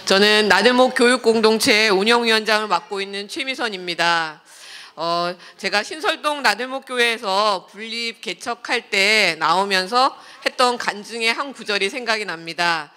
저는 나들목 교육공동체 운영위원장을 맡고 있는 최미선입니다. 제가 신설동 나들목교회에서 분립 개척할 때 나오면서 했던 간증의 한 구절이 생각이 납니다.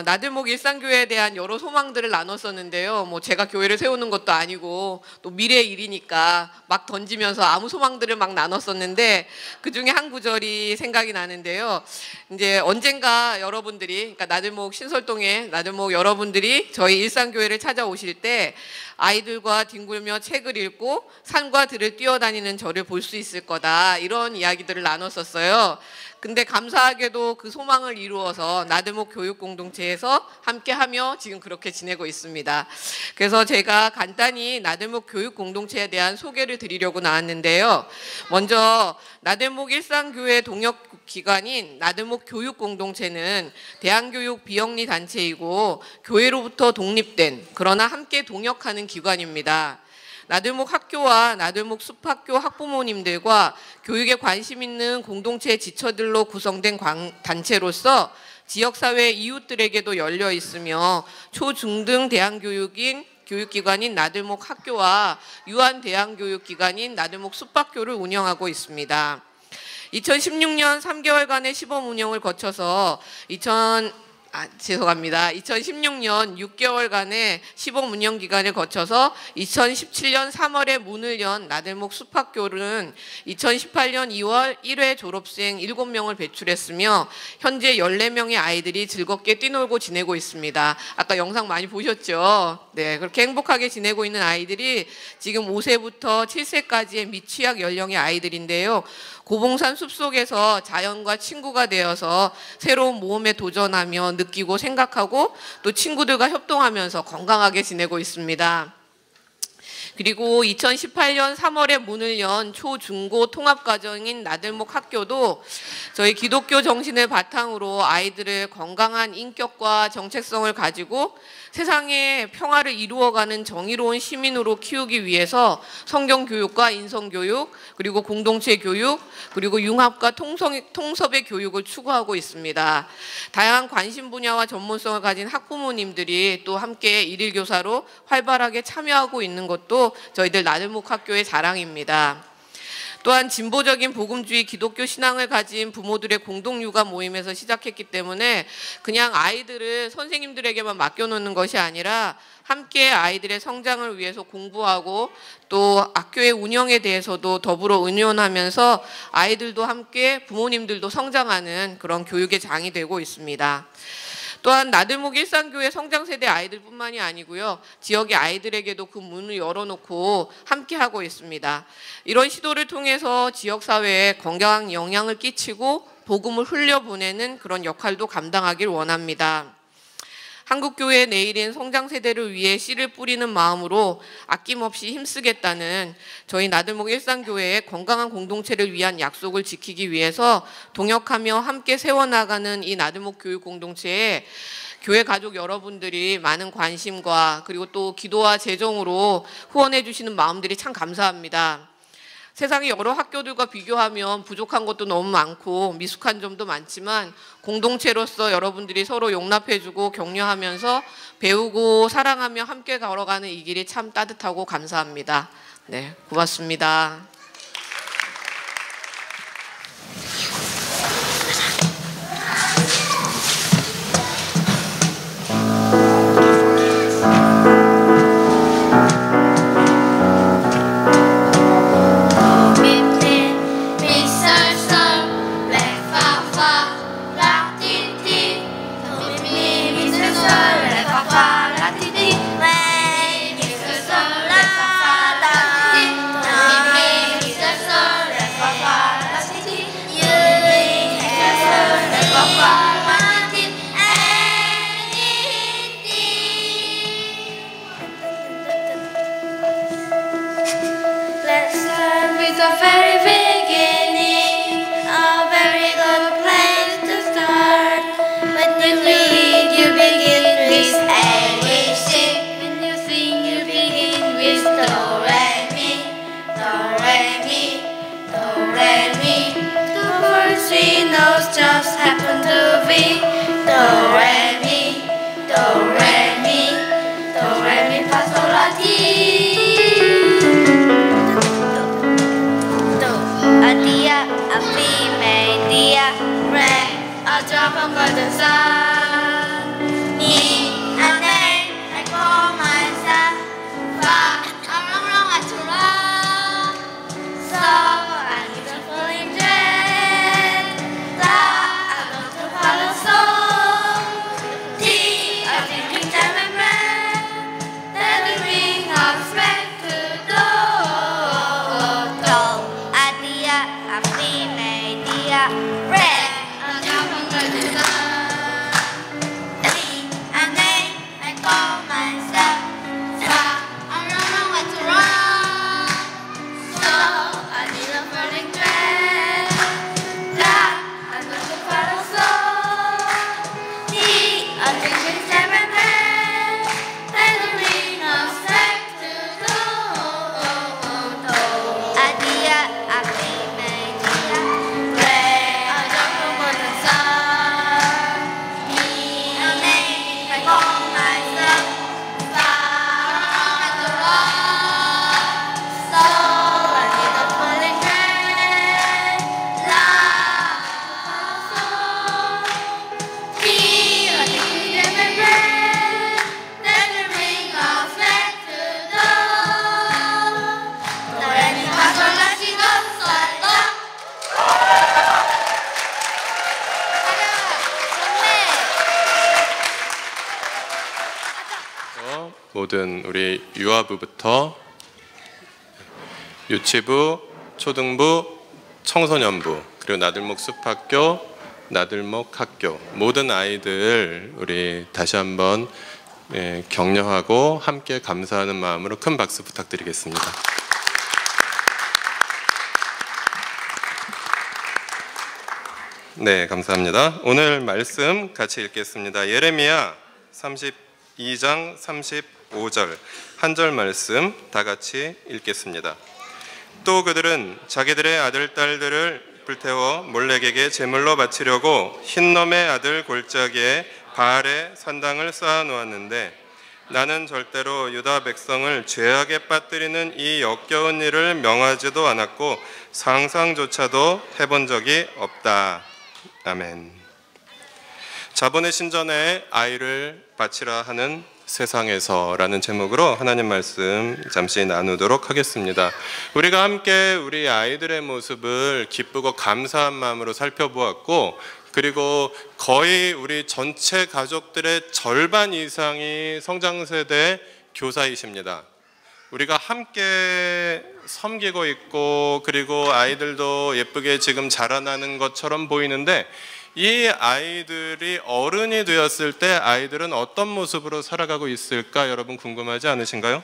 나들목 일상교회에 대한 여러 소망들을 나눴었는데요. 제가 교회를 세우는 것도 아니고 또 미래의 일이니까 막 던지면서 아무 소망들을 막 나눴었는데 그 중에 한 구절이 생각이 나는데요. 이제 언젠가 여러분들이, 그러니까 나들목 신설동의 나들목 여러분들이 저희 일상교회를 찾아오실 때 아이들과 뒹굴며 책을 읽고 산과 들을 뛰어다니는 저를 볼 수 있을 거다, 이런 이야기들을 나눴었어요. 근데 감사하게도 그 소망을 이루어서 나들목 교육공동체에서 함께하며 지금 그렇게 지내고 있습니다. 그래서 제가 간단히 나들목 교육공동체에 대한 소개를 드리려고 나왔는데요. 먼저 나들목 일상교회 동역기관인 나들목 교육공동체는 대한교육 비영리 단체이고 교회로부터 독립된 그러나 함께 동역하는 기관입니다. 나들목 학교와 나들목 숲학교 학부모님들과 교육에 관심 있는 공동체 지처들로 구성된 단체로서 지역사회 이웃들에게도 열려 있으며 초중등 대안교육인 교육기관인 나들목 학교와 유한 대안교육기관인 나들목 숲학교를 운영하고 있습니다. 2016년 3개월간의 시범 운영을 거쳐서 2016년 6개월간의 시범 운영 기간을 거쳐서 2017년 3월에 문을 연 나들목 숲학교는 2018년 2월 1회 졸업생 7명을 배출했으며 현재 14명의 아이들이 즐겁게 뛰놀고 지내고 있습니다. 아까 영상 많이 보셨죠? 네, 그렇게 행복하게 지내고 있는 아이들이 지금 5세부터 7세까지의 미취학 연령의 아이들인데요. 고봉산 숲속에서 자연과 친구가 되어서 새로운 모험에 도전하며 느끼고 생각하고 또 친구들과 협동하면서 건강하게 지내고 있습니다. 그리고 2018년 3월에 문을 연 초중고 통합과정인 나들목 학교도 저희 기독교 정신을 바탕으로 아이들을 건강한 인격과 정체성을 가지고 세상의 평화를 이루어가는 정의로운 시민으로 키우기 위해서 성경교육과 인성교육, 그리고 공동체 교육, 그리고 융합과 통섭의 교육을 추구하고 있습니다. 다양한 관심 분야와 전문성을 가진 학부모님들이 또 함께 일일 교사로 활발하게 참여하고 있는 것도 저희들 나들목 학교의 자랑입니다. 또한 진보적인 복음주의 기독교 신앙을 가진 부모들의 공동육아 모임에서 시작했기 때문에 그냥 아이들을 선생님들에게만 맡겨놓는 것이 아니라 함께 아이들의 성장을 위해서 공부하고 또 학교의 운영에 대해서도 더불어 의논하면서 아이들도 함께 부모님들도 성장하는 그런 교육의 장이 되고 있습니다. 또한 나들목 일상교회 성장세대 아이들뿐만이 아니고요. 지역의 아이들에게도 그 문을 열어놓고 함께하고 있습니다. 이런 시도를 통해서 지역사회에 건강한 영향을 끼치고 복음을 흘려보내는 그런 역할도 감당하길 원합니다. 한국교회의 내일인 성장세대를 위해 씨를 뿌리는 마음으로 아낌없이 힘쓰겠다는 저희 나들목 일상교회의 건강한 공동체를 위한 약속을 지키기 위해서 동역하며 함께 세워나가는 이 나들목 교육공동체에 교회 가족 여러분들이 많은 관심과 그리고 또 기도와 재정으로 후원해 주시는 마음들이 참 감사합니다. 세상의 여러 학교들과 비교하면 부족한 것도 너무 많고 미숙한 점도 많지만 공동체로서 여러분들이 서로 용납해주고 격려하면서 배우고 사랑하며 함께 걸어가는 이 길이 참 따뜻하고 감사합니다. 네, 고맙습니다. Just happen to be do re mi, do re mi, do re mi fa sol la ti. Do a dia, a fi me dia, re a drop of golden sun. Mi a name I call myself, fa a long long a to run. So I need a falling dread. 모든 우리 유아부부터 유치부, 초등부, 청소년부, 그리고 나들목 숲학교, 나들목 학교 모든 아이들 우리 다시 한번 격려하고 함께 감사하는 마음으로 큰 박수 부탁드리겠습니다. 네, 감사합니다. 오늘 말씀 같이 읽겠습니다. 예레미야 32장 35절 한 절 말씀 다 같이 읽겠습니다. 또 그들은 자기들의 아들 딸들을 불태워 몰렉에게 제물로 바치려고 흰놈의 아들 골짜기에 바알의 산당을 쌓아 놓았는데 나는 절대로 유다 백성을 죄악에 빠뜨리는 이 역겨운 일을 명하지도 않았고 상상조차도 해본 적이 없다. 아멘. 자본의 신전에 아이를 바치라 하는 세상에서라는 제목으로 하나님 말씀 잠시 나누도록 하겠습니다. 우리가 함께 우리 아이들의 모습을 기쁘고 감사한 마음으로 살펴보았고, 그리고 거의 우리 전체 가족들의 절반 이상이 성장세대 교사이십니다. 우리가 함께 섬기고 있고, 그리고 아이들도 예쁘게 지금 자라나는 것처럼 보이는데, 이 아이들이 어른이 되었을 때 아이들은 어떤 모습으로 살아가고 있을까 여러분 궁금하지 않으신가요?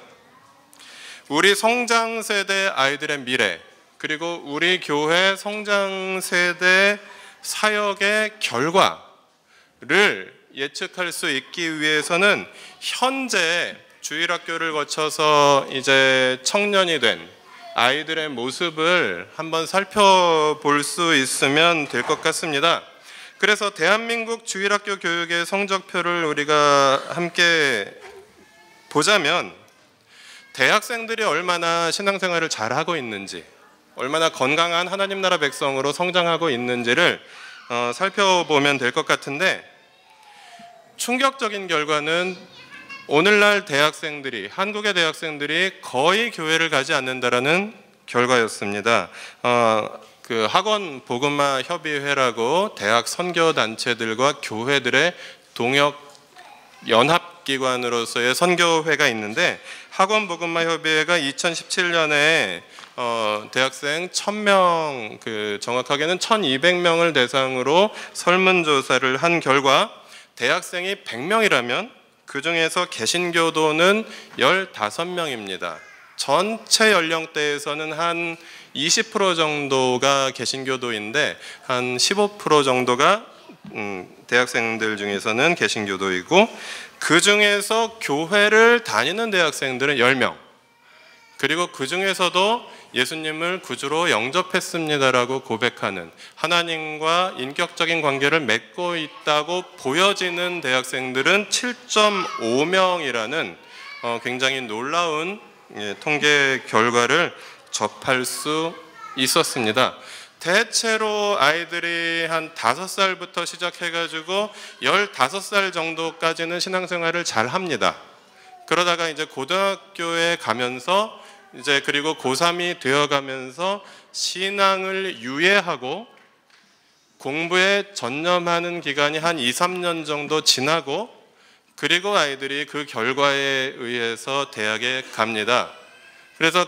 우리 성장세대 아이들의 미래, 그리고 우리 교회 성장세대 사역의 결과를 예측할 수 있기 위해서는 현재 주일학교를 거쳐서 이제 청년이 된, 아이들의 모습을 한번 살펴볼 수 있으면 될 것 같습니다. 그래서 대한민국 주일학교 교육의 성적표를 우리가 함께 보자면 대학생들이 얼마나 신앙생활을 잘하고 있는지, 얼마나 건강한 하나님 나라 백성으로 성장하고 있는지를 살펴보면 될 것 같은데, 충격적인 결과는 오늘날 대학생들이, 한국의 대학생들이 거의 교회를 가지 않는다라는 결과였습니다. 그 학원 복음화 협의회라고 대학 선교 단체들과 교회들의 동역 연합기관으로서의 선교회가 있는데, 학원 복음화 협의회가 2017년에 대학생 1000명, 정확하게는 1200명을 대상으로 설문조사를 한 결과 대학생이 100명이라면 그 중에서 개신교도는 15명입니다. 전체 연령대에서는 한 20% 정도가 개신교도인데 한 15% 정도가 대학생들 중에서는 개신교도이고, 그 중에서 교회를 다니는 대학생들은 10명, 그리고 그 중에서도 예수님을 구주로 영접했습니다라고 고백하는, 하나님과 인격적인 관계를 맺고 있다고 보여지는 대학생들은 7.5명이라는 굉장히 놀라운 통계 결과를 접할 수 있었습니다. 대체로 아이들이 한 5살부터 시작해가지고 15살 정도까지는 신앙생활을 잘 합니다. 그러다가 이제 고등학교에 가면서 이제 그리고 고3이 되어가면서 신앙을 유예하고 공부에 전념하는 기간이 한 2, 3년 정도 지나고, 그리고 아이들이 그 결과에 의해서 대학에 갑니다. 그래서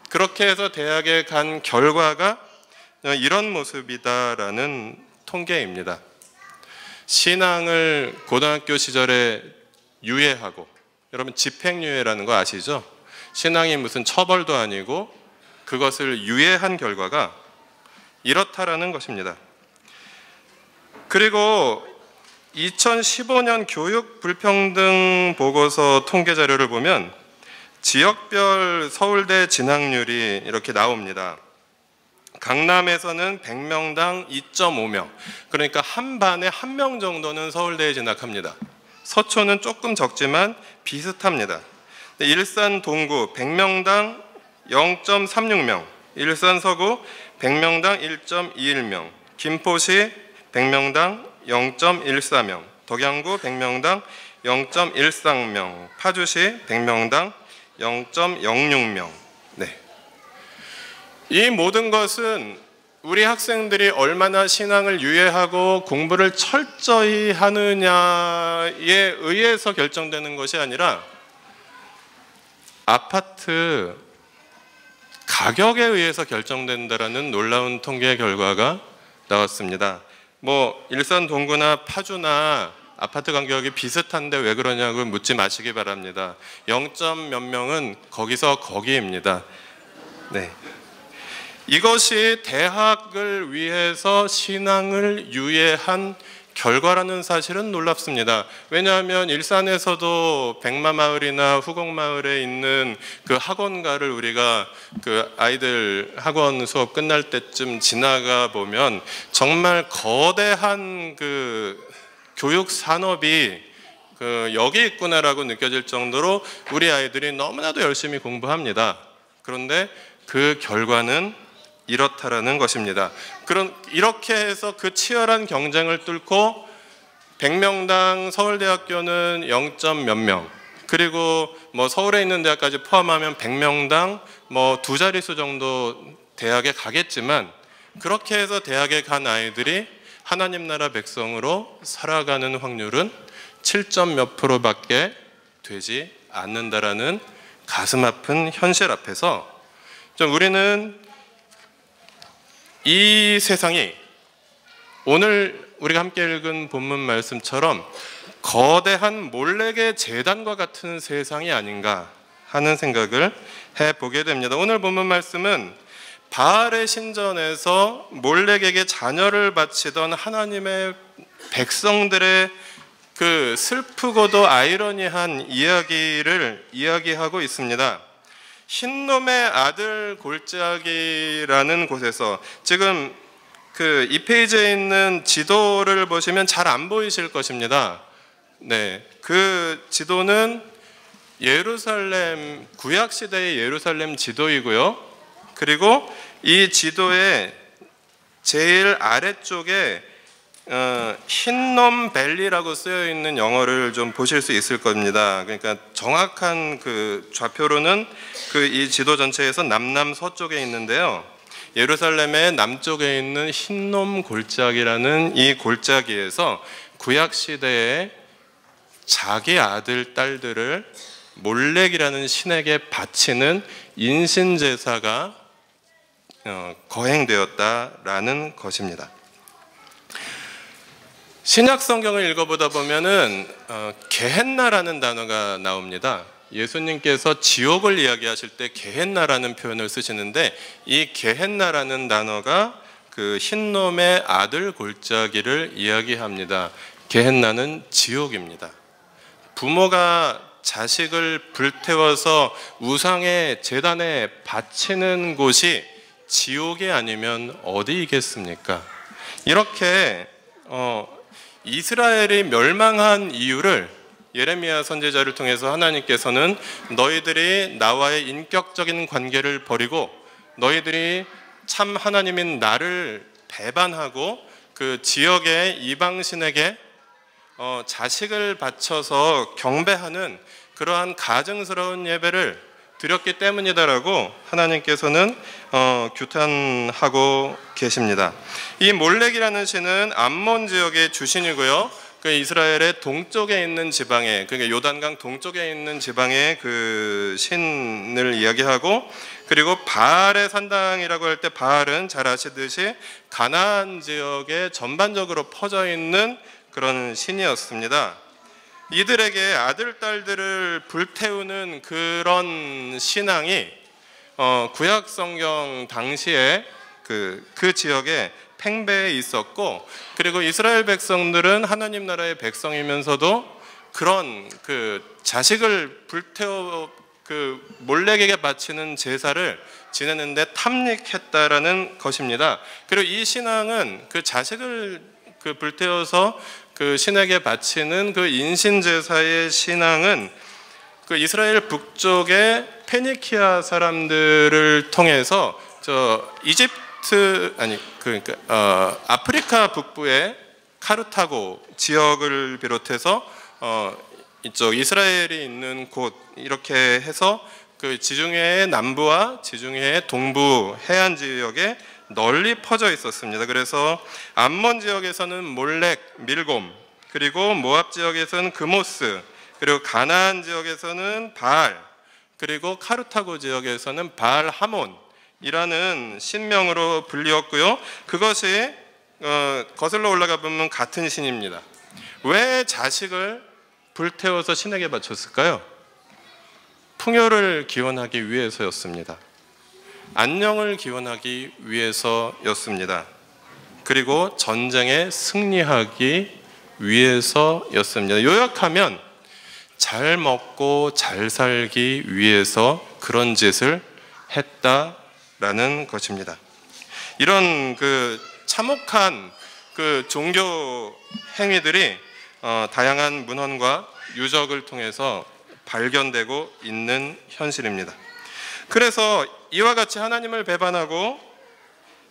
그렇게 해서 대학에 간 결과가 이런 모습이다라는 통계입니다. 신앙을 고등학교 시절에 유예하고, 여러분 집행유예라는 거 아시죠? 신앙이 무슨 처벌도 아니고 그것을 유예한 결과가 이렇다라는 것입니다. 그리고 2015년 교육 불평등 보고서 통계 자료를 보면 지역별 서울대 진학률이 이렇게 나옵니다. 강남에서는 100명당 2.5명, 그러니까 한 반에 1명 정도는 서울대에 진학합니다. 서초는 조금 적지만 비슷합니다. 일산 동구 100명당 0.36명, 일산 서구 100명당 1.21명, 김포시 100명당 0.14명, 덕양구 100명당 0.13명, 파주시 100명당 0.06명. 네. 이 모든 것은 우리 학생들이 얼마나 신앙을 유예하고 공부를 철저히 하느냐에 의해서 결정되는 것이 아니라 아파트 가격에 의해서 결정된다라는 놀라운 통계 결과가 나왔습니다. 일산 동구나 파주나 아파트 가격이 비슷한데 왜 그러냐고 묻지 마시기 바랍니다. 0점 몇 명은 거기서 거기입니다. 네. 이것이 대학을 위해서 신앙을 유예한 결과라는 사실은 놀랍습니다. 왜냐하면 일산에서도 백마마을이나 후곡마을에 있는 그 학원가를 우리가 그 아이들 학원 수업 끝날 때쯤 지나가 보면 정말 거대한 그 교육 산업이 여기 있구나라고 느껴질 정도로 우리 아이들이 너무나도 열심히 공부합니다. 그런데 그 결과는 이렇다라는 것입니다. 이렇게 해서 그 치열한 경쟁을 뚫고 100명당 서울대학교는 0점 몇 명, 그리고 서울에 있는 대학까지 포함하면 100명당 두 자릿수 정도 대학에 가겠지만, 그렇게 해서 대학에 간 아이들이 하나님 나라 백성으로 살아가는 확률은 7점 몇 %밖에 되지 않는다라는 가슴 아픈 현실 앞에서 좀 우리는 이 세상이 오늘 우리가 함께 읽은 본문 말씀처럼 거대한 몰렉의 제단과 같은 세상이 아닌가 하는 생각을 해보게 됩니다. 오늘 본문 말씀은 바알의 신전에서 몰렉에게 자녀를 바치던 하나님의 백성들의 그 슬프고도 아이러니한 이야기를 이야기하고 있습니다. 흰놈의 아들 골짜기라는 곳에서 지금 그 이 페이지에 있는 지도를 보시면 잘 안 보이실 것입니다. 네, 그 지도는 예루살렘 구약 시대의 예루살렘 지도이고요. 그리고 이 지도의 제일 아래쪽에 흰놈 밸리라고 쓰여 있는 영어를 좀 보실 수 있을 겁니다. 그러니까 정확한 그 좌표로는 그 이 지도 전체에서 남남서쪽에 있는데요. 예루살렘의 남쪽에 있는 흰놈 골짜기라는 이 골짜기에서 구약 시대에 자기 아들 딸들을 몰렉이라는 신에게 바치는 인신 제사가 거행되었다라는 것입니다. 신약 성경을 읽어보다 보면은 게헨나라는 단어가 나옵니다. 예수님께서 지옥을 이야기하실 때 게헨나라는 표현을 쓰시는데 이 게헨나라는 단어가 그 흰놈의 아들 골짜기를 이야기합니다. 게헨나는 지옥입니다. 부모가 자식을 불태워서 우상의 제단에 바치는 곳이 지옥이 아니면 어디이겠습니까? 이렇게 이스라엘이 멸망한 이유를 예레미야 선지자를 통해서 하나님께서는 너희들이 나와의 인격적인 관계를 버리고 너희들이 참 하나님인 나를 배반하고 그 지역의 이방신에게 자식을 바쳐서 경배하는 그러한 가증스러운 예배를 드렸기 때문이다라고 하나님께서는 규탄하고 계십니다. 이 몰렉이라는 신은 암몬 지역의 주신이고요. 그 이스라엘의 동쪽에 있는 지방에, 그러니까 요단강 동쪽에 있는 지방의 그 신을 이야기하고, 그리고 바알의 산당이라고 할 때 바알은 잘 아시듯이 가나안 지역에 전반적으로 퍼져 있는 그런 신이었습니다. 이들에게 아들 딸들을 불태우는 그런 신앙이 구약 성경 당시에 그 지역에 팽배해 있었고, 그리고 이스라엘 백성들은 하나님 나라의 백성이면서도 그런 그 자식을 불태워 그 몰렉에게 바치는 제사를 지내는데 탐닉했다라는 것입니다. 그리고 이 신앙은 그 자식을 그 불태워서 그 신에게 바치는 그 인신 제사의 신앙은 그 이스라엘 북쪽의 페니키아 사람들을 통해서 그러니까 아프리카 북부의 카르타고 지역을 비롯해서 이쪽 이스라엘이 있는 곳 이렇게 해서 그 지중해의 남부와 지중해의 동부 해안 지역에 널리 퍼져 있었습니다. 그래서 암몬 지역에서는 몰렉, 밀곰, 그리고 모압 지역에서는 그모스, 그리고 가나안 지역에서는 바알, 그리고 카르타고 지역에서는 바알 하몬이라는 신명으로 불리었고요. 그것이 거슬러 올라가 보면 같은 신입니다. 왜 자식을 불태워서 신에게 바쳤을까요? 풍요를 기원하기 위해서였습니다. 안녕을 기원하기 위해서였습니다. 그리고 전쟁에 승리하기 위해서였습니다. 요약하면 잘 먹고 잘 살기 위해서 그런 짓을 했다라는 것입니다. 이런 그 참혹한 그 종교 행위들이 다양한 문헌과 유적을 통해서 발견되고 있는 현실입니다. 그래서 이와 같이 하나님을 배반하고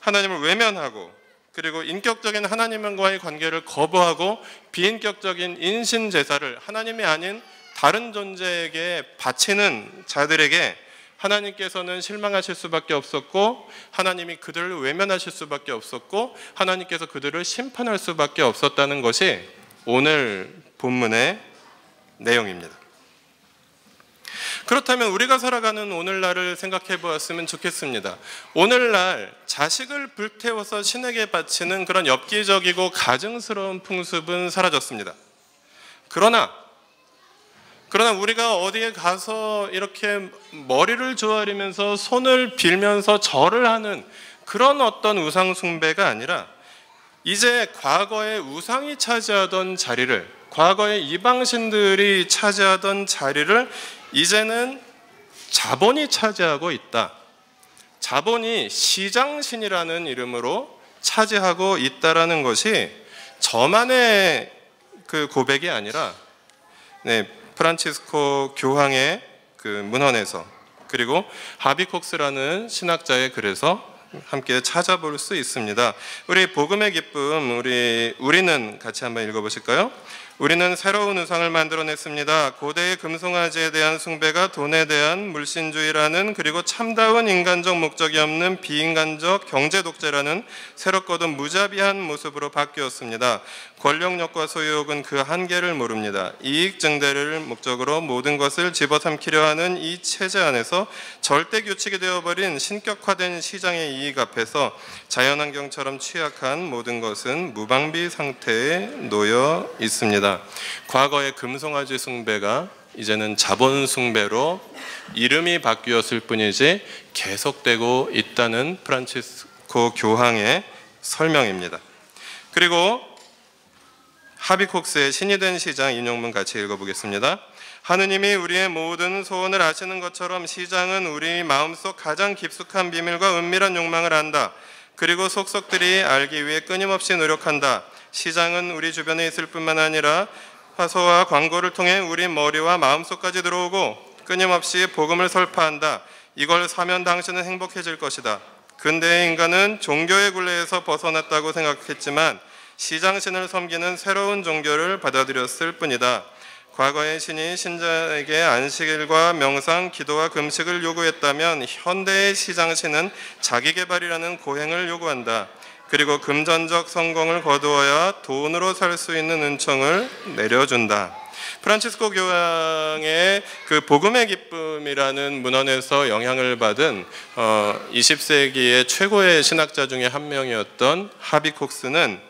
하나님을 외면하고 그리고 인격적인 하나님과의 관계를 거부하고 비인격적인 인신 제사를 하나님이 아닌 다른 존재에게 바치는 자들에게 하나님께서는 실망하실 수밖에 없었고 하나님이 그들을 외면하실 수밖에 없었고 하나님께서 그들을 심판할 수밖에 없었다는 것이 오늘 본문의 내용입니다. 그렇다면 우리가 살아가는 오늘날을 생각해 보았으면 좋겠습니다. 오늘날 자식을 불태워서 신에게 바치는 그런 엽기적이고 가증스러운 풍습은 사라졌습니다. 그러나 우리가 어디에 가서 이렇게 머리를 조아리면서 손을 빌면서 절을 하는 그런 어떤 우상 숭배가 아니라 이제 과거에 우상이 차지하던 자리를, 과거에 이방신들이 차지하던 자리를 이제는 자본이 차지하고 있다. 자본이 시장신이라는 이름으로 차지하고 있다라는 것이 저만의 그 고백이 아니라 프란치스코 교황의 그 문헌에서, 그리고 하비콕스라는 신학자의 글에서 함께 찾아볼 수 있습니다. 우리 복음의 기쁨, 우리는 같이 한번 읽어보실까요? 우리는 새로운 우상을 만들어냈습니다. 고대의 금송아지에 대한 숭배가 돈에 대한 물신주의라는, 그리고 참다운 인간적 목적이 없는 비인간적 경제 독재라는 새롭고도 무자비한 모습으로 바뀌었습니다. 권력욕과 소유욕은 그 한계를 모릅니다. 이익 증대를 목적으로 모든 것을 집어삼키려 하는 이 체제 안에서 절대 규칙이 되어버린 신격화된 시장의 이익 앞에서 자연환경처럼 취약한 모든 것은 무방비 상태에 놓여 있습니다. 과거의 금송아지 숭배가 이제는 자본 숭배로 이름이 바뀌었을 뿐이지 계속되고 있다는 프란치스코 교황의 설명입니다. 그리고 하비콕스의 신이 된 시장 인용문 같이 읽어보겠습니다. 하느님이 우리의 모든 소원을 아시는 것처럼 시장은 우리 마음속 가장 깊숙한 비밀과 은밀한 욕망을 안다. 그리고 속속들이 알기 위해 끊임없이 노력한다. 시장은 우리 주변에 있을 뿐만 아니라 화소와 광고를 통해 우리 머리와 마음속까지 들어오고 끊임없이 복음을 설파한다. 이걸 사면 당신은 행복해질 것이다. 근대의 인간은 종교의 굴레에서 벗어났다고 생각했지만 시장신을 섬기는 새로운 종교를 받아들였을 뿐이다. 과거의 신이 신자에게 안식일과 명상, 기도와 금식을 요구했다면 현대의 시장신은 자기개발이라는 고행을 요구한다. 그리고 금전적 성공을 거두어야 돈으로 살 수 있는 은총을 내려준다. 프란치스코 교황의 그 복음의 기쁨이라는 문헌에서 영향을 받은 20세기의 최고의 신학자 중에 한 명이었던 하비콕스는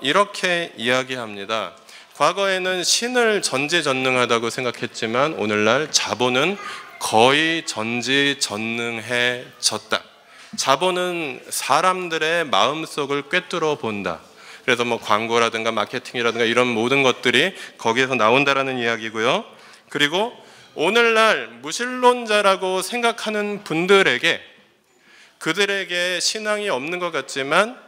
이렇게 이야기합니다. 과거에는 신을 전지전능하다고 생각했지만 오늘날 자본은 거의 전지전능해졌다. 자본은 사람들의 마음속을 꿰뚫어 본다. 그래서 뭐 광고라든가 마케팅이라든가 이런 모든 것들이 거기에서 나온다라는 이야기고요. 그리고 오늘날 무신론자라고 생각하는 분들에게, 그들에게 신앙이 없는 것 같지만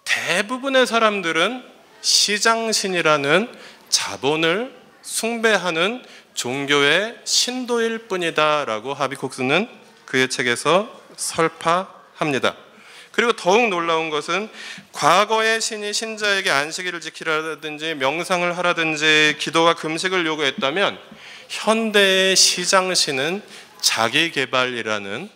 대부분의 사람들은 시장신이라는 자본을 숭배하는 종교의 신도일 뿐이다라고 하비콕스는 그의 책에서 설파합니다. 그리고 더욱 놀라운 것은 과거의 신이 신자에게 안식일을 지키라든지 명상을 하라든지 기도와 금식을 요구했다면 현대의 시장신은 자기개발이라는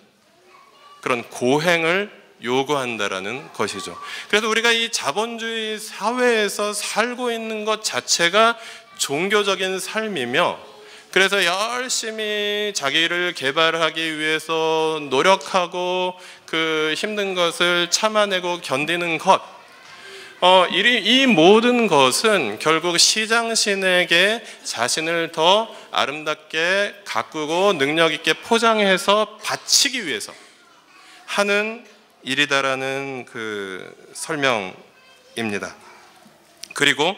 그런 고행을 요구한다라는 것이죠. 그래서 우리가 이 자본주의 사회에서 살고 있는 것 자체가 종교적인 삶이며, 그래서 열심히 자기를 개발하기 위해서 노력하고 그 힘든 것을 참아내고 견디는 것, 이 모든 것은 결국 시장신에게 자신을 더 아름답게 가꾸고 능력 있게 포장해서 바치기 위해서 하는 일이다라는 그 설명입니다. 그리고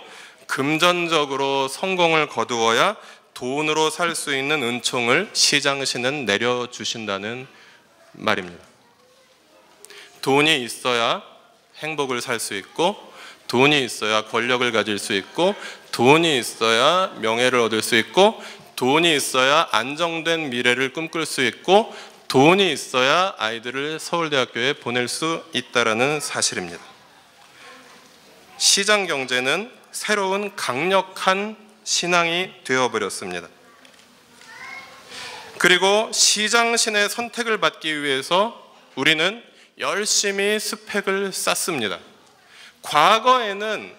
금전적으로 성공을 거두어야 돈으로 살 수 있는 은총을 시장신은 내려주신다는 말입니다. 돈이 있어야 행복을 살 수 있고, 돈이 있어야 권력을 가질 수 있고, 돈이 있어야 명예를 얻을 수 있고, 돈이 있어야 안정된 미래를 꿈꿀 수 있고, 돈이 있어야 아이들을 서울대학교에 보낼 수 있다라는 사실입니다. 시장 경제는 새로운 강력한 신앙이 되어버렸습니다. 그리고 시장신의 선택을 받기 위해서 우리는 열심히 스펙을 쌓습니다. 과거에는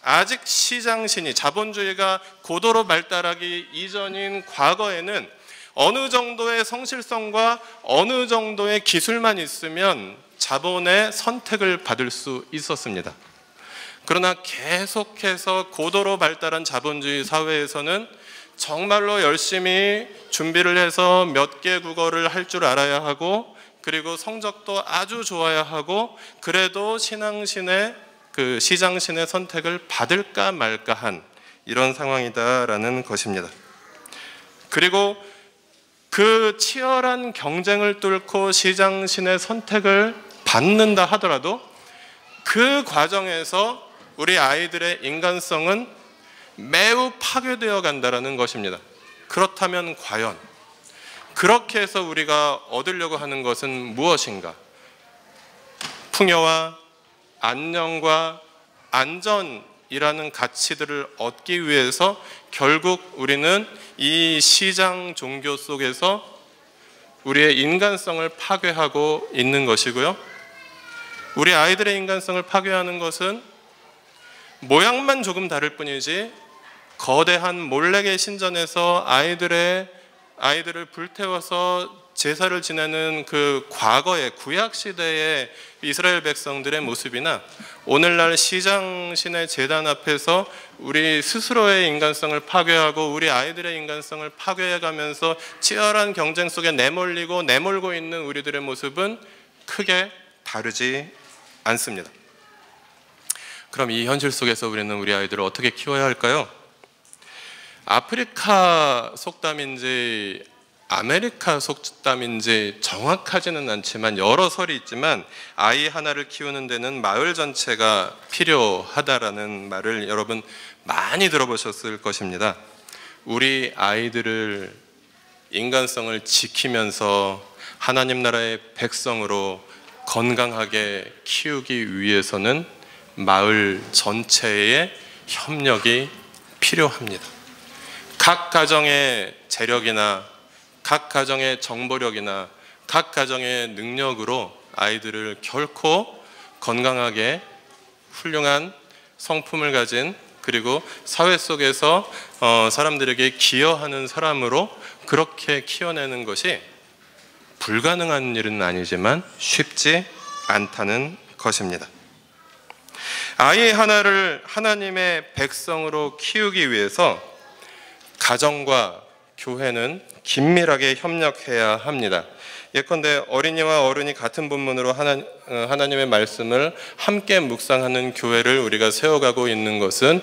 아직 시장신이, 자본주의가 고도로 발달하기 이전인 과거에는 어느 정도의 성실성과 어느 정도의 기술만 있으면 자본의 선택을 받을 수 있었습니다. 그러나 계속해서 고도로 발달한 자본주의 사회에서는 정말로 열심히 준비를 해서 몇 개 국어를 할 줄 알아야 하고, 그리고 성적도 아주 좋아야 하고, 그래도 시장신의 선택을 받을까 말까 한 이런 상황이다라는 것입니다. 그리고 그 치열한 경쟁을 뚫고 시장신의 선택을 받는다 하더라도 그 과정에서 우리 아이들의 인간성은 매우 파괴되어 간다는 것입니다. 그렇다면 과연 그렇게 해서 우리가 얻으려고 하는 것은 무엇인가? 풍요와 안녕과 안전이라는 가치들을 얻기 위해서 결국 우리는 이 시장 종교 속에서 우리의 인간성을 파괴하고 있는 것이고요. 우리 아이들의 인간성을 파괴하는 것은 모양만 조금 다를 뿐이지 거대한 몰렉의 신전에서 아이들을 불태워서 제사를 지내는 그 과거의 구약시대의 이스라엘 백성들의 모습이나 오늘날 시장신의 제단 앞에서 우리 스스로의 인간성을 파괴하고 우리 아이들의 인간성을 파괴해가면서 치열한 경쟁 속에 내몰고 있는 우리들의 모습은 크게 다르지 않습니다. 그럼 이 현실 속에서 우리는 우리 아이들을 어떻게 키워야 할까요? 아프리카 속담인지 아메리카 속담인지 정확하지는 않지만 여러 설이 있지만 아이 하나를 키우는 데는 마을 전체가 필요하다라는 말을 여러분 많이 들어보셨을 것입니다. 우리 아이들을 인간성을 지키면서 하나님 나라의 백성으로 건강하게 키우기 위해서는 마을 전체의 협력이 필요합니다. 각 가정의 재력이나 각 가정의 정보력이나 각 가정의 능력으로 아이들을 결코 건강하게 훌륭한 성품을 가진 그리고 사회 속에서 사람들에게 기여하는 사람으로 그렇게 키워내는 것이 불가능한 일은 아니지만 쉽지 않다는 것입니다. 아이 하나를 하나님의 백성으로 키우기 위해서 가정과 교회는 긴밀하게 협력해야 합니다. 예컨대 어린이와 어른이 같은 본문으로 하나님의 말씀을 함께 묵상하는 교회를 우리가 세워가고 있는 것은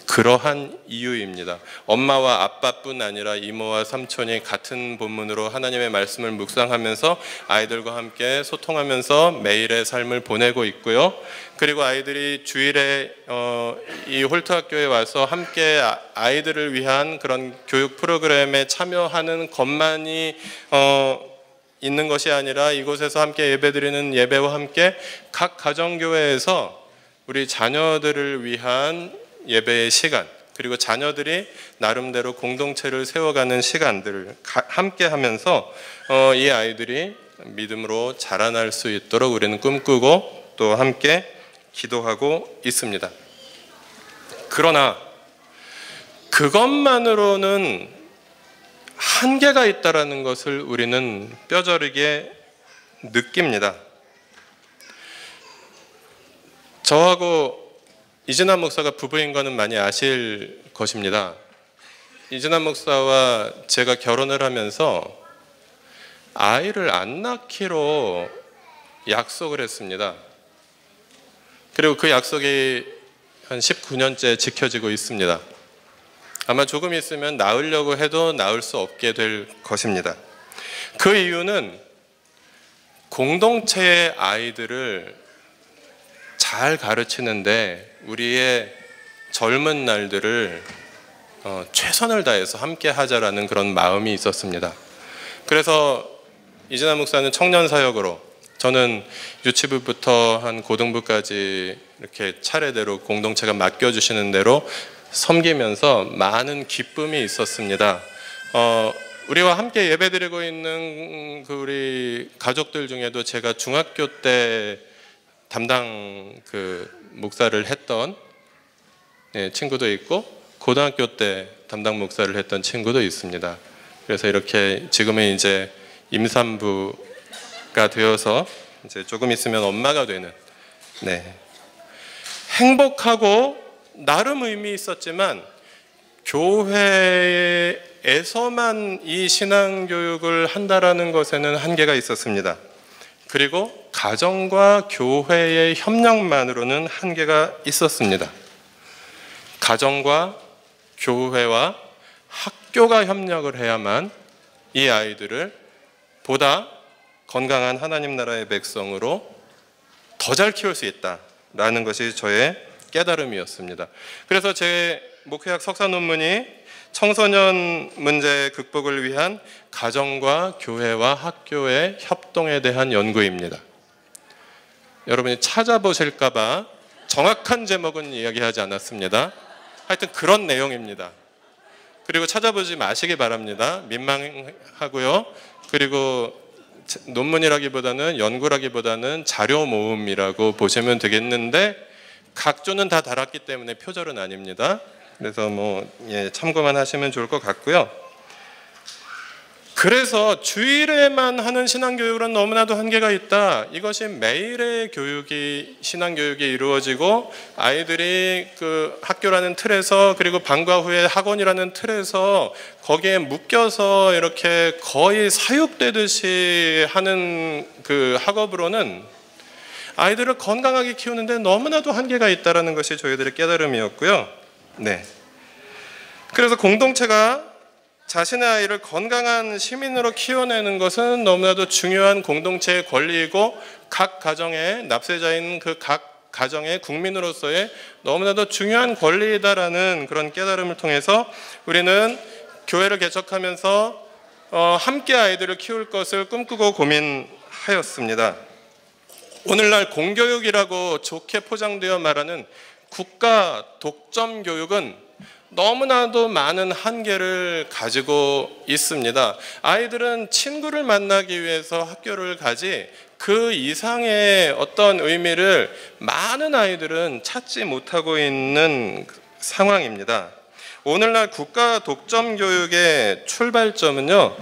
그러한 이유입니다. 엄마와 아빠뿐 아니라 이모와 삼촌이 같은 본문으로 하나님의 말씀을 묵상하면서 아이들과 함께 소통하면서 매일의 삶을 보내고 있고요. 그리고 아이들이 주일에 이 홀트학교에 와서 함께 아이들을 위한 그런 교육 프로그램에 참여하는 것만이 있는 것이 아니라 이곳에서 함께 예배드리는 예배와 함께 각 가정교회에서 우리 자녀들을 위한 예배의 시간 그리고 자녀들이 나름대로 공동체를 세워가는 시간들을 함께 하면서 이 아이들이 믿음으로 자라날 수 있도록 우리는 꿈꾸고 또 함께 기도하고 있습니다. 그러나 그것만으로는 한계가 있다는 것을 우리는 뼈저리게 느낍니다. 저하고 이진환 목사가 부부인 거는 많이 아실 것입니다. 이진환 목사와 제가 결혼을 하면서 아이를 안 낳기로 약속을 했습니다. 그리고 그 약속이 한 19년째 지켜지고 있습니다. 아마 조금 있으면 낳으려고 해도 낳을 수 없게 될 것입니다. 그 이유는 공동체의 아이들을 잘 가르치는데 우리의 젊은 날들을 최선을 다해서 함께 하자라는 그런 마음이 있었습니다. 그래서 이진환 목사는 청년 사역으로 저는 유치부부터 한 고등부까지 이렇게 차례대로 공동체가 맡겨주시는 대로 섬기면서 많은 기쁨이 있었습니다. 우리와 함께 예배드리고 있는 그 우리 가족들 중에도 제가 중학교 때 담당 그 목사를 했던 친구도 있고 고등학교 때 담당 목사를 했던 친구도 있습니다. 그래서 이렇게 지금은 이제 임산부가 되어서 이제 조금 있으면 엄마가 되는 행복하고 나름 의미 있었지만 교회에서만 이 신앙교육을 한다라는 것에는 한계가 있었습니다. 그리고 가정과 교회의 협력만으로는 한계가 있었습니다. 가정과 교회와 학교가 협력을 해야만 이 아이들을 보다 건강한 하나님 나라의 백성으로 더 잘 키울 수 있다라는 것이 저의 깨달음이었습니다. 그래서 제 목회학 석사 논문이 청소년 문제 극복을 위한 가정과 교회와 학교의 협동에 대한 연구입니다. 여러분이 찾아보실까 봐 정확한 제목은 이야기하지 않았습니다. 하여튼 그런 내용입니다. 그리고 찾아보지 마시기 바랍니다. 민망하고요. 그리고 논문이라기보다는 연구라기보다는 자료 모음이라고 보시면 되겠는데 각조는 다 달았기 때문에 표절은 아닙니다. 그래서 참고만 하시면 좋을 것 같고요. 그래서 주일에만 하는 신앙교육은 너무나도 한계가 있다. 이것이 매일의 신앙교육이 이루어지고 아이들이 그 학교라는 틀에서 그리고 방과 후에 학원이라는 틀에서 거기에 묶여서 이렇게 거의 사육되듯이 하는 그 학업으로는 아이들을 건강하게 키우는데 너무나도 한계가 있다는 것이 저희들의 깨달음이었고요. 네. 그래서 공동체가 자신의 아이를 건강한 시민으로 키워내는 것은 너무나도 중요한 공동체의 권리이고 각 가정의 납세자인 그 각 가정의 국민으로서의 너무나도 중요한 권리이다라는 그런 깨달음을 통해서 우리는 교회를 개척하면서 함께 아이들을 키울 것을 꿈꾸고 고민하였습니다. 오늘날 공교육이라고 좋게 포장되어 말하는 국가 독점 교육은 너무나도 많은 한계를 가지고 있습니다. 아이들은 친구를 만나기 위해서 학교를 가지 그 이상의 어떤 의미를 많은 아이들은 찾지 못하고 있는 상황입니다. 오늘날 국가 독점 교육의 출발점은요,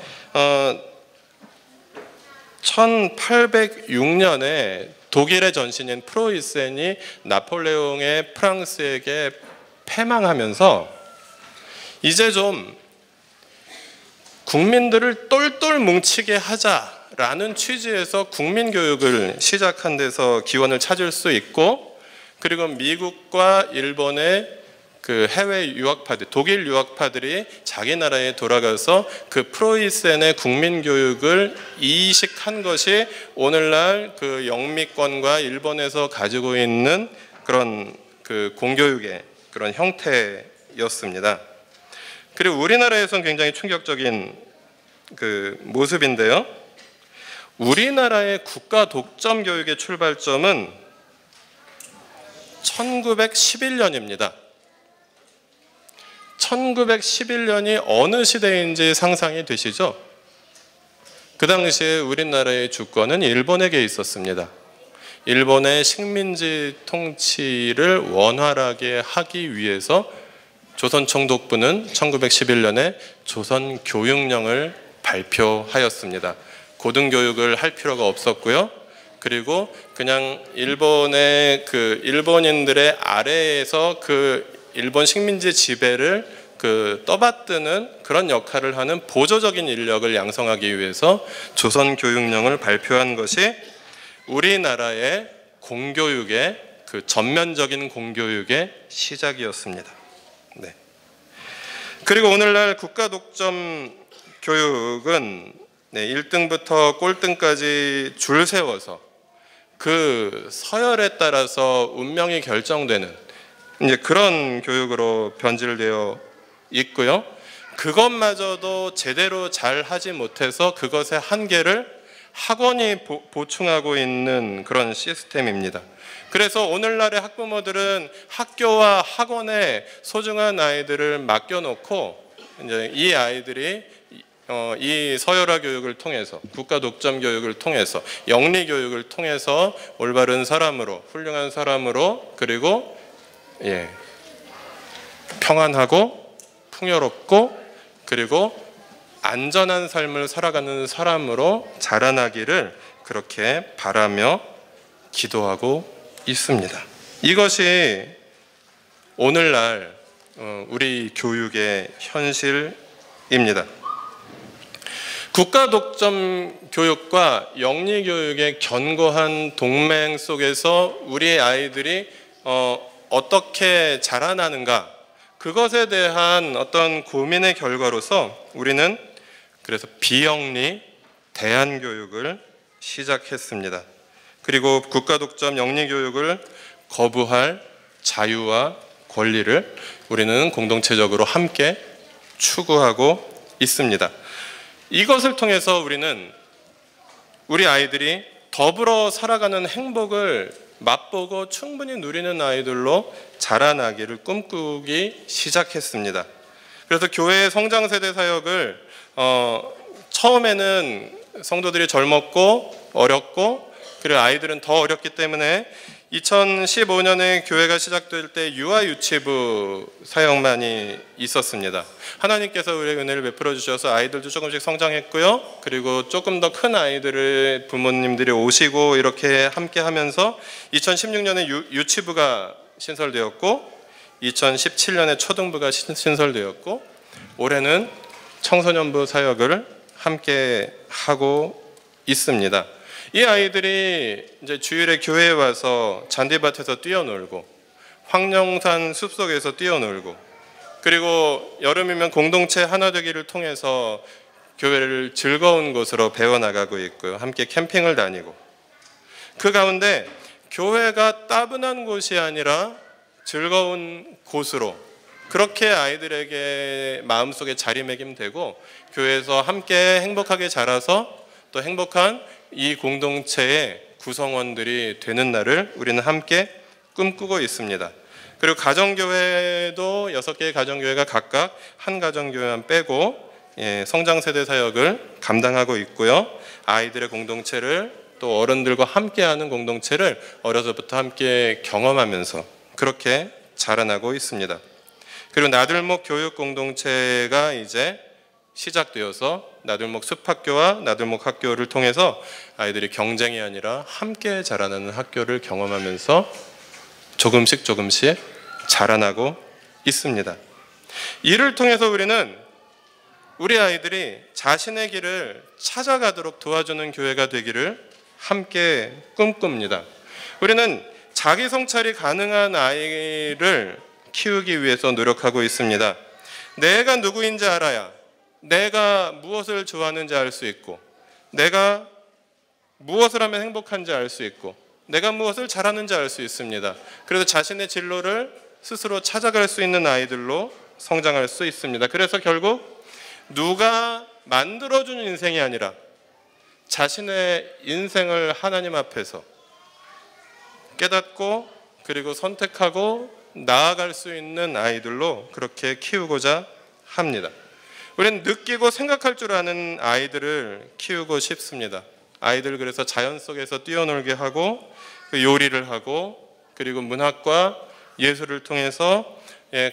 1806년에 독일의 전신인 프로이센이 나폴레옹의 프랑스에게 패망하면서 이제 좀 국민들을 똘똘 뭉치게 하자라는 취지에서 국민교육을 시작한 데서 기원을 찾을 수 있고, 그리고 미국과 일본의 그 해외 유학파들, 독일 유학파들이 자기 나라에 돌아가서 그 프로이센의 국민교육을 이식한 것이 오늘날 그 영미권과 일본에서 가지고 있는 그런 그 공교육의 그런 형태였습니다. 그리고 우리나라에서는 굉장히 충격적인 그 모습인데요. 우리나라의 국가 독점 교육의 출발점은 1911년입니다. 1911년이 어느 시대인지 상상이 되시죠? 그 당시에 우리나라의 주권은 일본에게 있었습니다. 일본의 식민지 통치를 원활하게 하기 위해서 조선총독부는 1911년에 조선교육령을 발표하였습니다. 고등교육을 할 필요가 없었고요. 그리고 그냥 일본의 그 일본인들의 아래에서 그 일본 식민지 지배를 그 떠받드는 그런 역할을 하는 보조적인 인력을 양성하기 위해서 조선교육령을 발표한 것이 우리나라의 공교육의 그 전면적인 공교육의 시작이었습니다. 네. 그리고 오늘날 국가 독점 교육은 1등부터 꼴등까지 줄 세워서 그 서열에 따라서 운명이 결정되는 이제 그런 교육으로 변질되어 있고요. 그것마저도 제대로 잘 하지 못해서 그것의 한계를 학원이 보충하고 있는 그런 시스템입니다. 그래서 오늘날의 학부모들은 학교와 학원에 소중한 아이들을 맡겨놓고 이제 이 아이들이 이 서열화 교육을 통해서 국가 독점 교육을 통해서 영리 교육을 통해서 올바른 사람으로 훌륭한 사람으로 그리고 평안하고 풍요롭고 그리고 안전한 삶을 살아가는 사람으로 자라나기를 그렇게 바라며 기도하고 있습니다. 이것이 오늘날 우리 교육의 현실입니다. 국가 독점 교육과 영리 교육의 견고한 동맹 속에서 우리 아이들이 어떻게 자라나는가, 그것에 대한 어떤 고민의 결과로서 우리는 그래서 비영리 대안교육을 시작했습니다. 그리고 국가독점 영리교육을 거부할 자유와 권리를 우리는 공동체적으로 함께 추구하고 있습니다. 이것을 통해서 우리는 우리 아이들이 더불어 살아가는 행복을 맛보고 충분히 누리는 아이들로 자라나기를 꿈꾸기 시작했습니다. 그래서 교회의 성장세대 사역을 처음에는 성도들이 젊었고 어렸고 그리고 아이들은 더 어렸기 때문에 2015년에 교회가 시작될 때 유아유치부 사역만이 있었습니다. 하나님께서 우리에게 은혜를 베풀어 주셔서 아이들도 조금씩 성장했고요. 그리고 조금 더 큰 아이들을 부모님들이 오시고 이렇게 함께 하면서 2016년에 유치부가 신설되었고 2017년에 초등부가 신설되었고 올해는 청소년부 사역을 함께 하고 있습니다. 이 아이들이 이제 주일에 교회에 와서 잔디밭에서 뛰어놀고 황령산 숲속에서 뛰어놀고 그리고 여름이면 공동체 하나 되기를 통해서 교회를 즐거운 곳으로 배워나가고 있고요. 함께 캠핑을 다니고 그 가운데 교회가 따분한 곳이 아니라 즐거운 곳으로 그렇게 아이들에게 마음속에 자리매김되고 교회에서 함께 행복하게 자라서 또 행복한 이 공동체의 구성원들이 되는 날을 우리는 함께 꿈꾸고 있습니다. 그리고 가정교회도 6개의 가정교회가 각각 한 가정교회만 빼고 성장세대 사역을 감당하고 있고요. 아이들의 공동체를 또 어른들과 함께하는 공동체를 어려서부터 함께 경험하면서 그렇게 자라나고 있습니다. 그리고 나들목 교육 공동체가 이제 시작되어서 나들목 숲학교와 나들목 학교를 통해서 아이들이 경쟁이 아니라 함께 자라나는 학교를 경험하면서 조금씩 자라나고 있습니다. 이를 통해서 우리는 우리 아이들이 자신의 길을 찾아가도록 도와주는 교회가 되기를 함께 꿈꿉니다. 우리는 자기 성찰이 가능한 아이를 키우기 위해서 노력하고 있습니다. 내가 누구인지 알아야 내가 무엇을 좋아하는지 알 수 있고 내가 무엇을 하면 행복한지 알 수 있고 내가 무엇을 잘하는지 알 수 있습니다. 그래서 자신의 진로를 스스로 찾아갈 수 있는 아이들로 성장할 수 있습니다. 그래서 결국 누가 만들어준 인생이 아니라 자신의 인생을 하나님 앞에서 깨닫고 그리고 선택하고 나아갈 수 있는 아이들로 그렇게 키우고자 합니다. 우리는 느끼고 생각할 줄 아는 아이들을 키우고 싶습니다. 아이들 그래서 자연 속에서 뛰어놀게 하고 요리를 하고 그리고 문학과 예술을 통해서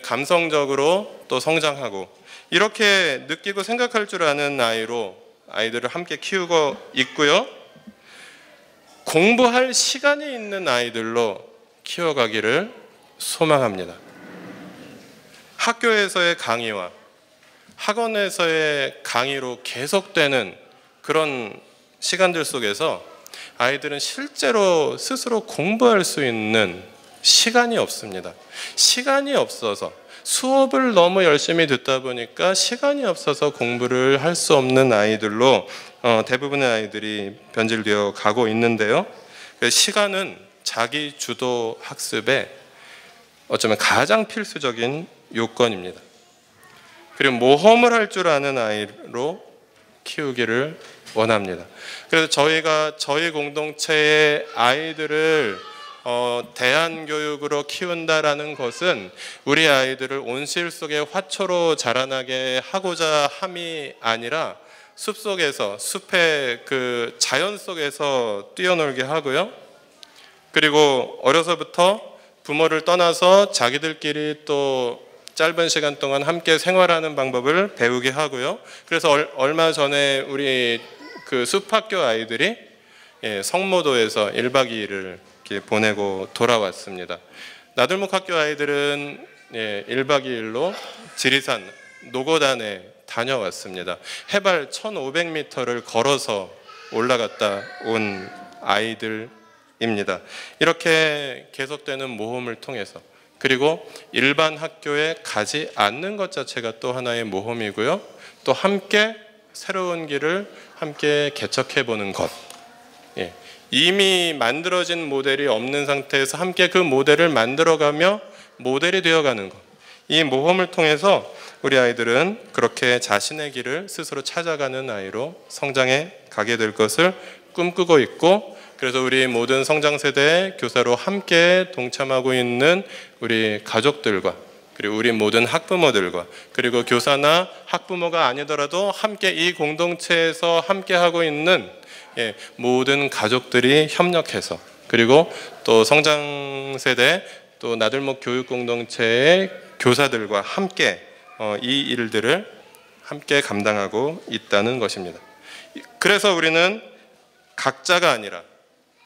감성적으로 또 성장하고 이렇게 느끼고 생각할 줄 아는 아이로 아이들을 함께 키우고 있고요. 공부할 시간이 있는 아이들로 키워가기를 소망합니다. 학교에서의 강의와 학원에서의 강의로 계속되는 그런 시간들 속에서 아이들은 실제로 스스로 공부할 수 있는 시간이 없습니다. 시간이 없어서 수업을 너무 열심히 듣다 보니까 시간이 없어서 공부를 할 수 없는 아이들로 대부분의 아이들이 변질되어 가고 있는데요. 시간은 자기 주도 학습의 어쩌면 가장 필수적인 요건입니다. 그리고 모험을 할 줄 아는 아이로 키우기를 원합니다. 그래서 저희가 저희 공동체의 아이들을 대안교육으로 키운다라는 것은 우리 아이들을 온실 속의 화초로 자라나게 하고자 함이 아니라 숲속에서 숲의 그 자연 속에서 뛰어놀게 하고요. 그리고 어려서부터 부모를 떠나서 자기들끼리 또 짧은 시간 동안 함께 생활하는 방법을 배우게 하고요. 그래서 얼마 전에 우리 그 숲학교 아이들이 성모도에서 1박 2일을 이렇게 보내고 돌아왔습니다. 나들목 학교 아이들은 1박 2일로 지리산 노고단에 다녀왔습니다. 해발 1500m를 걸어서 올라갔다 온 아이들입니다. 이렇게 계속되는 모험을 통해서 그리고 일반 학교에 가지 않는 것 자체가 또 하나의 모험이고요. 또 함께 새로운 길을 함께 개척해 보는 것. 예. 이미 만들어진 모델이 없는 상태에서 함께 그 모델을 만들어가며 모델이 되어가는 것. 이 모험을 통해서 우리 아이들은 그렇게 자신의 길을 스스로 찾아가는 아이로 성장해 가게 될 것을 꿈꾸고 있고, 그래서 우리 모든 성장 세대의 교사로 함께 동참하고 있는 우리 가족들과 그리고 우리 모든 학부모들과 그리고 교사나 학부모가 아니더라도 함께 이 공동체에서 함께 하고 있는 모든 가족들이 협력해서, 그리고 또 성장 세대 또 나들목 교육 공동체의 교사들과 함께 이 일들을 함께 감당하고 있다는 것입니다. 그래서 우리는 각자가 아니라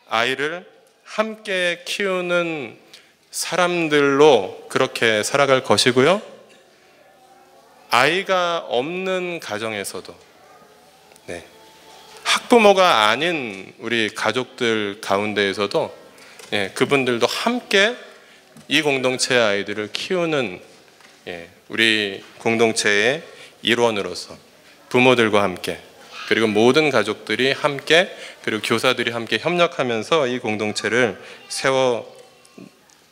아이를 함께 키우는 사람들로 그렇게 살아갈 것이고요. 아이가 없는 가정에서도 학부모가 아닌 우리 가족들 가운데에서도 그분들도 함께 이 공동체의 아이들을 키우는 우리 공동체의 일원으로서 부모들과 함께 그리고 모든 가족들이 함께 그리고 교사들이 함께 협력하면서 이 공동체를 세워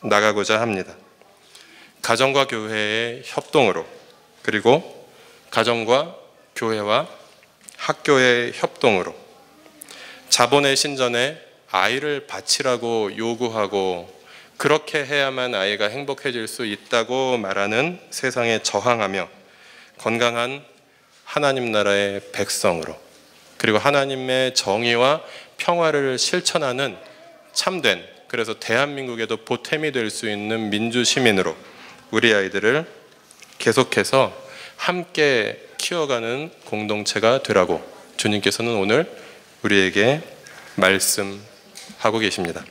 나가고자 합니다. 가정과 교회의 협동으로, 그리고 가정과 교회와 학교의 협동으로 자본의 신전에 아이를 바치라고 요구하고 그렇게 해야만 아이가 행복해질 수 있다고 말하는 세상에 저항하며 건강한 하나님 나라의 백성으로, 그리고 하나님의 정의와 평화를 실천하는 참된, 그래서 대한민국에도 보탬이 될 수 있는 민주 시민으로 우리 아이들을 계속해서 함께 키워가는 공동체가 되라고 주님께서는 오늘 우리에게 말씀하고 계십니다.